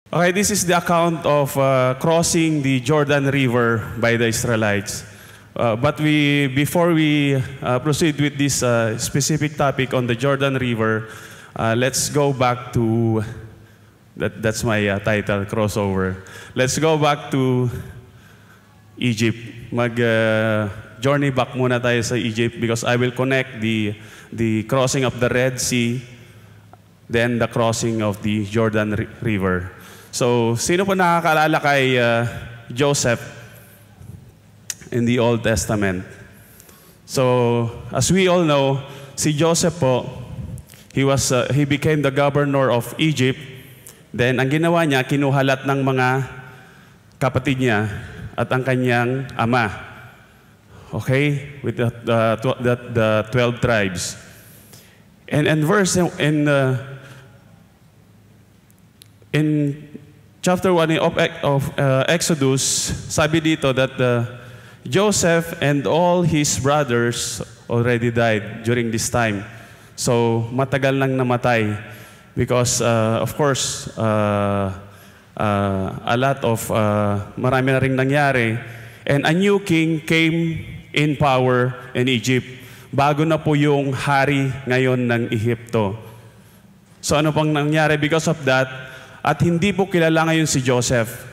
Okay, this is the account of crossing the Jordan River by the Israelites. But before we proceed with this specific topic on the Jordan River, let's go back to, that's my title, crossover. Let's go back to Egypt. Journey back muna tayo sa Egypt because I will connect the crossing of the Red Sea, then the crossing of the Jordan River. So, sino po nakakaalala kay Joseph in the Old Testament? So, as we all know, si Joseph po, he became the governor of Egypt. Then, ang ginawa niya, kinuhalat ng mga kapatid niya at ang kanyang ama. Okay? With the 12 tribes. And in chapter 1 of Exodus, sabi dito that Joseph and all his brothers already died during this time. So, matagal nang namatay because, of course, a lot of, marami na ring nangyari. And a new king came in power in Egypt. Bago na po yung hari ngayon ng Ehipto. So, ano pang nangyari because of that? At hindi po kilala ngayon si Joseph.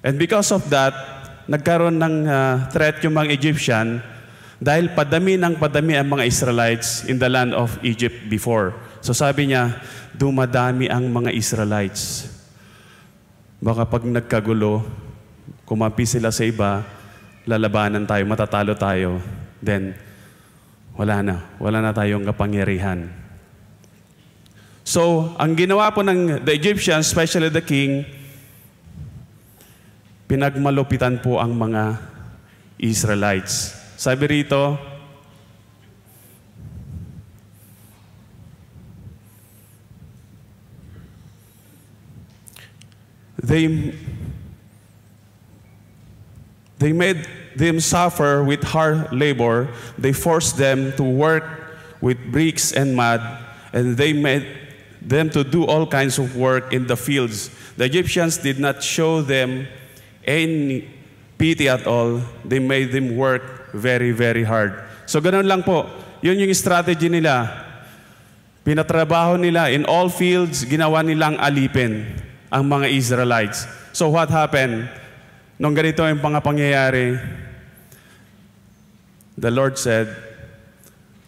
And because of that, nagkaroon ng threat yung mga Egyptian dahil padami ng padami ang mga Israelites in the land of Egypt before. So sabi niya, dumadami ang mga Israelites. Baka pag nagkagulo, kumampi sila sa iba, lalabanan tayo, matatalo tayo, then wala na tayong kapangyarihan. So, ang ginawa po ng the Egyptians, especially the king, pinagmalupitan po ang mga Israelites. Sabi rito, they made them suffer with hard labor. They forced them to work with bricks and mud, and they made them to do all kinds of work in the fields. The Egyptians did not show them any pity at all. They made them work very, very hard. So ganun lang po. Yun yung strategy nila. Pinatrabaho nila in all fields, ginawa nilang alipin ang mga Israelites. So what happened? Nung ganito yung pangyayari, the Lord said,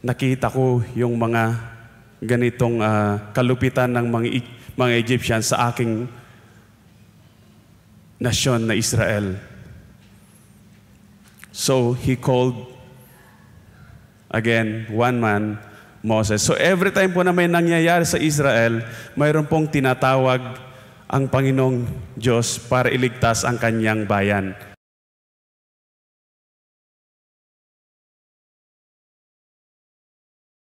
nakita ko yung mga ganitong kalupitan ng mga Egyptians sa aking nasyon na Israel. So, he called, again, one man, Moses. So, every time po na may nangyayari sa Israel, mayroon pong tinatawag ang Panginoong Diyos para iligtas ang kanyang bayan.